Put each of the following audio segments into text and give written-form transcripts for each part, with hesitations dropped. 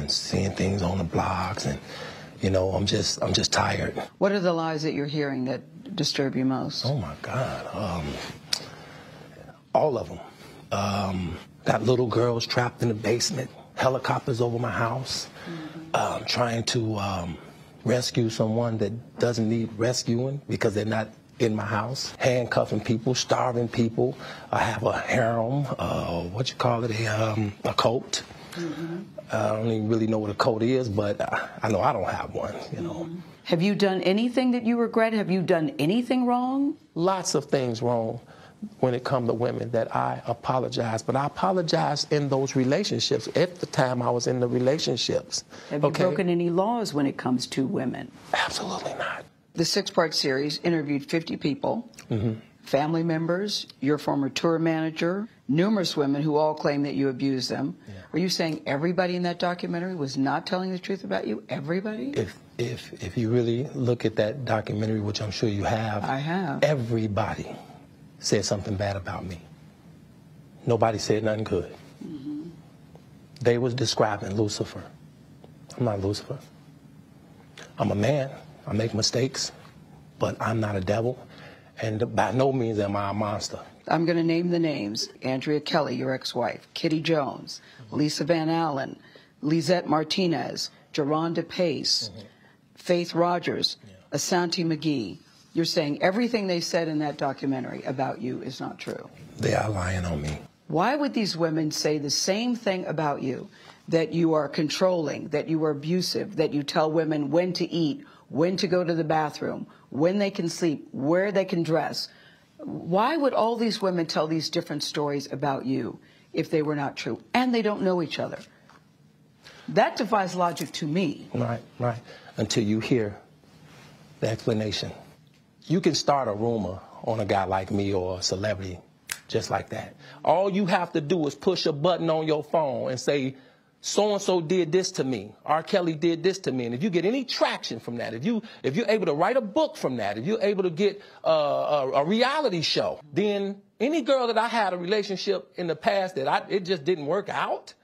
and seeing things on the blogs, and you know, I'm just tired. What are the lies that you're hearing that disturb you most? Oh my God, all of them. Got little girls trapped in the basement, helicopters over my house, trying to rescue someone that doesn't need rescuing because they're not in my house, handcuffing people, starving people. I have a harem, what you call it, a cult. I don't even really know what a cult is, but I know I don't have one, you know. Have you done anything that you regret? Have you done anything wrong? Lots of things wrong when it comes to women that I apologize, but I apologize in those relationships at the time I was in the relationships. Have you broken any laws when it comes to women? Absolutely not. The 6-part series interviewed 50 people, family members, your former tour manager, numerous women who all claim that you abused them. Are you saying everybody in that documentary was not telling the truth about you? Everybody? If you really look at that documentary, which I'm sure you have, I have. Everybody said something bad about me. Nobody said nothing good. They was describing Lucifer. I'm not Lucifer. I'm a man. I make mistakes, but I'm not a devil, and by no means am I a monster. I'm going to name the names. Andrea Kelly, your ex-wife, Kitty Jones, Lisa Van Allen, Lisette Martinez, Geronda Pace, Faith Rogers, Asante McGee. You're saying everything they said in that documentary about you is not true. They are lying on me. Why would these women say the same thing about you, that you are controlling, that you are abusive, that you tell women when to eat, when to go to the bathroom, when they can sleep, where they can dress? Why would all these women tell these different stories about you if they were not true? And they don't know each other. That defies logic to me. Right. Until you hear the explanation. You can start a rumor on a guy like me or a celebrity just like that. All you have to do is push a button on your phone and say, so-and-so did this to me. R. Kelly did this to me. And if you get any traction from that, if you're able to write a book from that, if you're able to get a reality show, then any girl that I had a relationship in the past that it just didn't work out,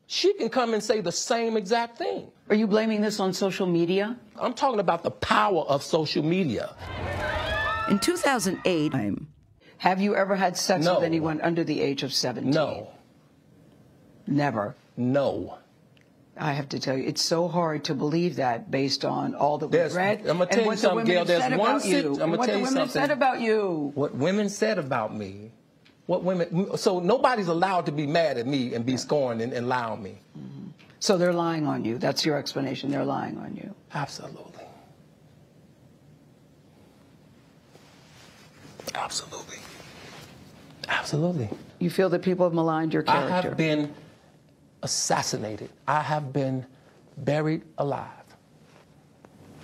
she can come and say the same exact thing. Are you blaming this on social media? I'm talking about the power of social media. In 2008, have you ever had sex with anyone under the age of 17? No. Never? No. I have to tell you, it's so hard to believe that based on all that we've read. I'm going to tell you something, Gail. There's one thing. I'm going to tell you something. What the women said about you. What women said about me. So nobody's allowed to be mad at me and be scorned and lie on me. So they're lying on you. That's your explanation. They're lying on you. Absolutely. Absolutely. Absolutely. You feel that people have maligned your character? I have been assassinated. I have been buried alive.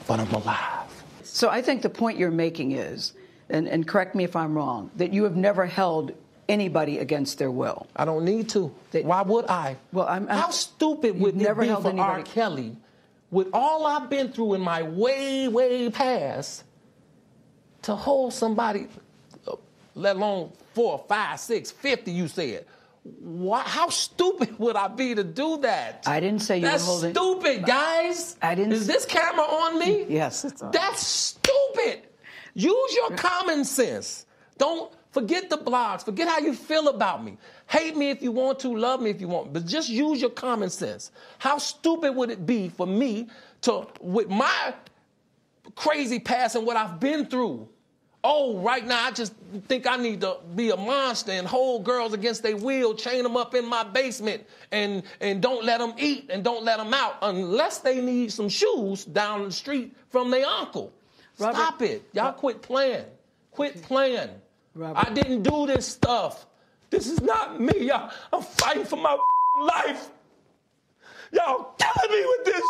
But I'm alive. So I think the point you're making is, and correct me if I'm wrong, that you have never held anybody against their will. I don't need to. Why would I? Well, how stupid would it be for R. Kelly, with all I've been through in my way past, to hold somebody, let alone 4, 5, 6, 50, you said. How stupid would I be to do that? I didn't say you were holding... That's stupid, guys. I didn't... Is this camera on me? Yes, it's on. That's stupid. Use your common sense. Don't forget the blogs. Forget how you feel about me. Hate me if you want to, love me if you want, but just use your common sense. How stupid would it be for me to, with my crazy past and what I've been through, right now I just think I need to be a monster and hold girls against their will, chain them up in my basement, and don't let them eat and don't let them out unless they need some shoes down the street from their uncle. Robert, stop it. Y'all quit playing. Quit playing. Robert. I didn't do this stuff. This is not me. Y'all, I'm fighting for my life. Y'all killing me with this.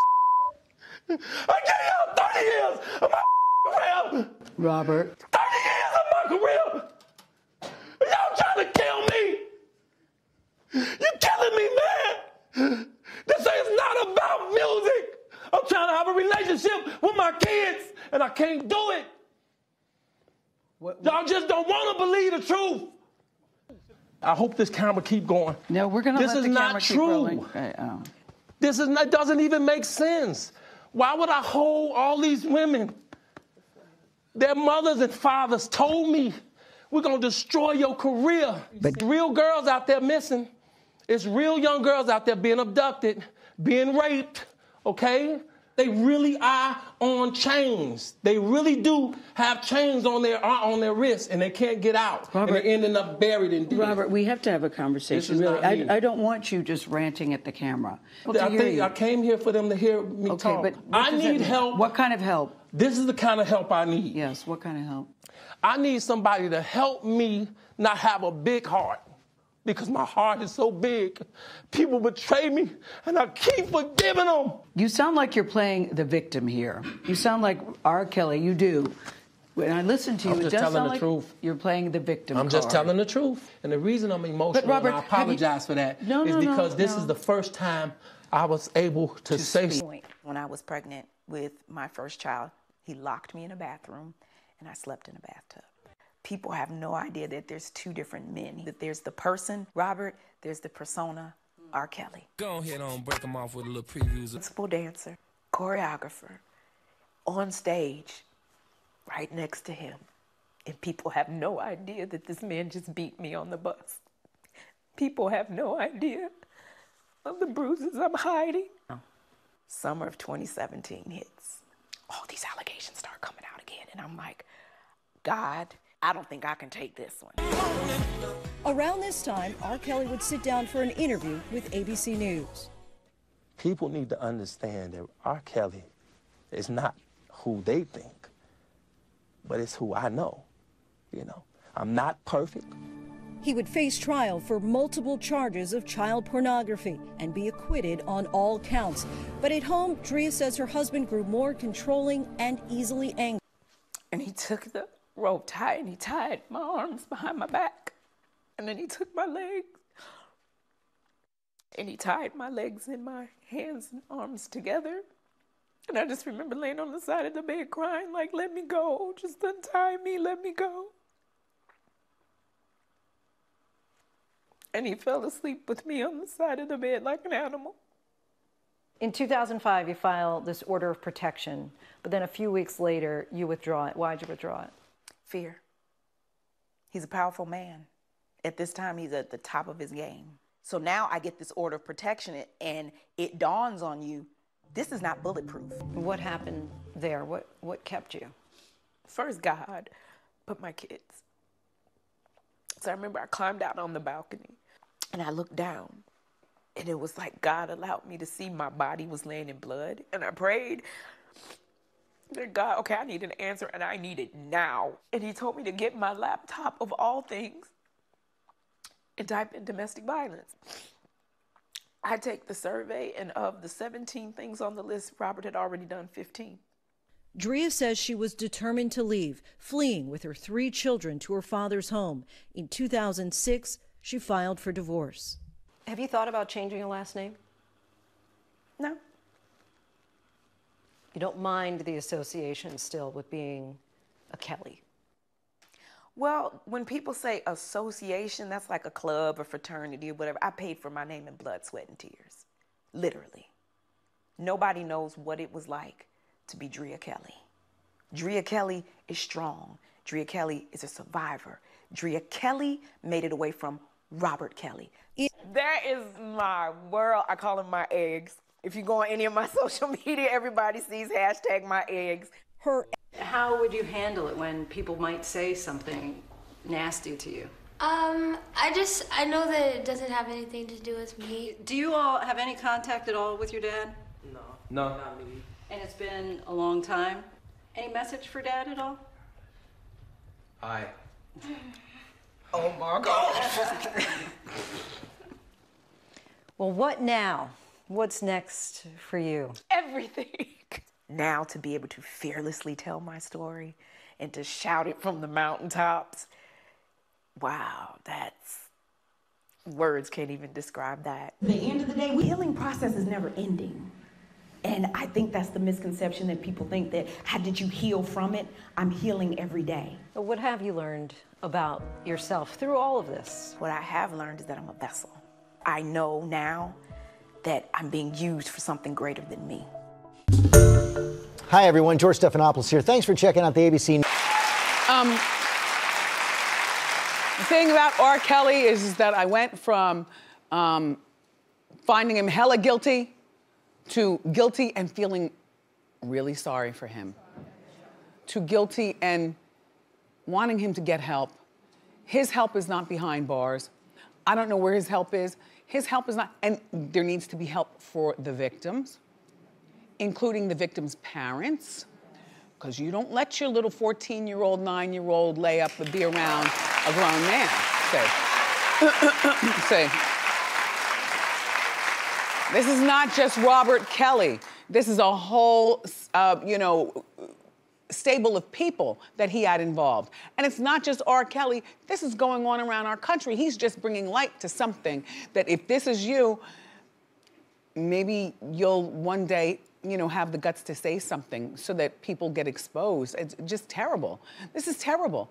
I gave y'all 30 years of my career. Robert. 30 years of my career. Y'all trying to kill me. You're killing me, man. This is not about music. I'm trying to have a relationship with my kids, and I can't do it. Y'all just don't want to believe the truth. I hope this camera keep going. No, we're going to let the camera keep rolling. This is not true. It doesn't even make sense. Why would I hold all these women? Their mothers and fathers told me, we're going to destroy your career. But real girls out there missing. It's real young girls out there being abducted, being raped, okay? They really are on chains. They really do have chains on their wrists, and they can't get out. Robert, and they're ending up buried in deep. Robert, we have to have a conversation. Really, I don't want you just ranting at the camera. I came here for them to hear me talk. But I need help. What kind of help? This is the kind of help I need. Yes, what kind of help? I need somebody to help me not have a big heart. Because my heart is so big. People betray me, and I keep forgiving them. You sound like you're playing the victim here. You sound like R. Kelly. You do. When I listen to you, it does sound like you're playing the victim I'm just telling the truth. And the reason I'm emotional, Robert, and I apologize for that, is because this is the first time I was able to say something. When I was pregnant with my first child, he locked me in a bathroom, and I slept in a bathtub. People have no idea that there's two different men. That there's the person, Robert, there's the persona, R. Kelly. Go ahead on, break them off with a little previews. Principal dancer, choreographer, on stage, right next to him. And people have no idea that this man just beat me on the bus. People have no idea of the bruises I'm hiding. Summer of 2017 hits. All these allegations start coming out again. And I'm like, God, I don't think I can take this one. Around this time, R. Kelly would sit down for an interview with ABC News. People need to understand that R. Kelly is not who they think, but it's who I know. You know, I'm not perfect. He would face trial for multiple charges of child pornography and be acquitted on all counts. But at home, Drea says her husband grew more controlling and easily angry. And he took the rope tie and he tied my arms behind my back. And then he took my legs and he tied my legs and my hands and arms together. And I just remember laying on the side of the bed crying, like, let me go, just untie me, let me go. And he fell asleep with me on the side of the bed like an animal. In 2005, you filed this order of protection, but then a few weeks later, you withdraw it. Why'd you withdraw it? Fear. He's a powerful man. At this time, he's at the top of his game. So now I get this order of protection, and it dawns on you, this is not bulletproof. What happened there? What kept you? First, God, but my kids. So I remember I climbed out on the balcony, and I looked down, and it was like God allowed me to see my body was laying in blood. And I prayed, God, okay, I need an answer, and I need it now. And he told me to get my laptop, of all things, and type in domestic violence. I take the survey, and of the 17 things on the list, Robert had already done 15. Drea says she was determined to leave, fleeing with her 3 children to her father's home. In 2006, she filed for divorce. Have you thought about changing your last name? No. You don't mind the association still with being a Kelly? Well, when people say association, that's like a club or fraternity or whatever. I paid for my name in blood, sweat, and tears. Literally. Nobody knows what it was like to be Drea Kelly. Drea Kelly is strong. Drea Kelly is a survivor. Drea Kelly made it away from Robert Kelly. That is my world. I call them my eggs. If you go on any of my social media, everybody sees hashtag my eggs. How would you handle it when people might say something nasty to you? I know that it doesn't have anything to do with me. Do you all have any contact at all with your dad? No, not me. And it's been a long time. Any message for Dad at all? Hi. Oh my God. Well, what now? What's next for you? Everything. Now to be able to fearlessly tell my story and to shout it from the mountaintops. Wow, words can't even describe that. At the end of the day, the healing process is never ending. And I think that's the misconception that people think that, how did you heal from it? I'm healing every day. What have you learned about yourself through all of this? What I have learned is that I'm a vessel. I know now that I'm being used for something greater than me. Hi, everyone. George Stephanopoulos here. Thanks for checking out the ABC. The thing about R. Kelly is that I went from finding him hella guilty to guilty and feeling really sorry for him, to guilty and wanting him to get help. His help is not behind bars. I don't know where his help is. His help is not, and there needs to be help for the victims, including the victims' parents, because you don't let your little 14-year-old, 9-year-old lay up and be around a grown man. Say, this is not just Robert Kelly. This is a whole, stable of people that he had involved. And it's not just R. Kelly. This is going on around our country. He's just bringing light to something that if this is you, maybe you'll one day, have the guts to say something so that people get exposed. It's just terrible. This is terrible,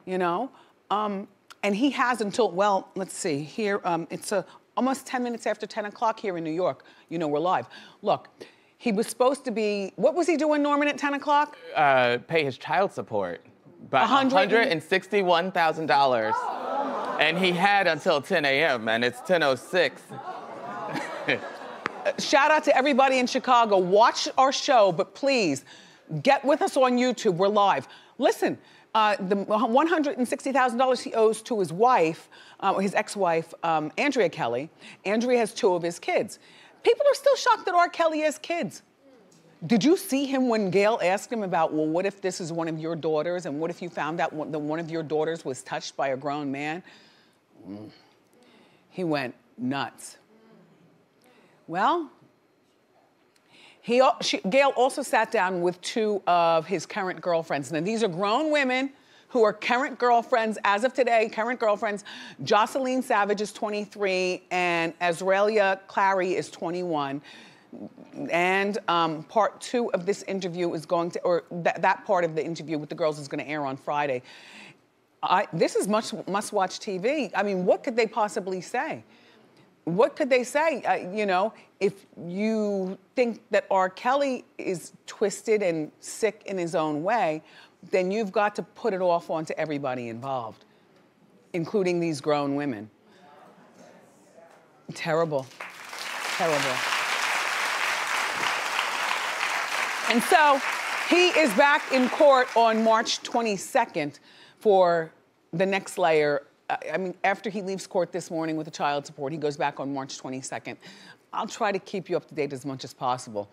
And he has until, well, let's see, here, it's almost 10 minutes after 10 o'clock here in New York. We're live. Look, he was supposed to be, what was he doing, Norman, at 10 o'clock? Pay his child support. By $161,000. And he had until 10 a.m. and it's 10:06. Shout out to everybody in Chicago. Watch our show, but please get with us on YouTube. We're live. Listen, the $160,000 he owes to his wife, his ex-wife, Andrea Kelly. Andrea has 2 of his kids. People are still shocked that R. Kelly has kids. Did you see him when Gail asked him about, well, what if this is one of your daughters, and what if you found out that one of your daughters was touched by a grown man? He went nuts. Well, Gail also sat down with 2 of his current girlfriends. Now, these are grown women who are current girlfriends as of today, current girlfriends. Jocelyn Savage is 23 and Azraelia Clary is 21. And part 2 of this interview is going to, or that part of the interview with the girls is going to air on Friday. This is must-watch TV. I mean, what could they possibly say? What could they say? If you think that R. Kelly is twisted and sick in his own way, then you've got to put it off onto everybody involved, including these grown women. Terrible, terrible. And so he is back in court on March 22nd for the next layer. After he leaves court this morning with the child support, he goes back on March 22nd. I'll try to keep you up to date as much as possible.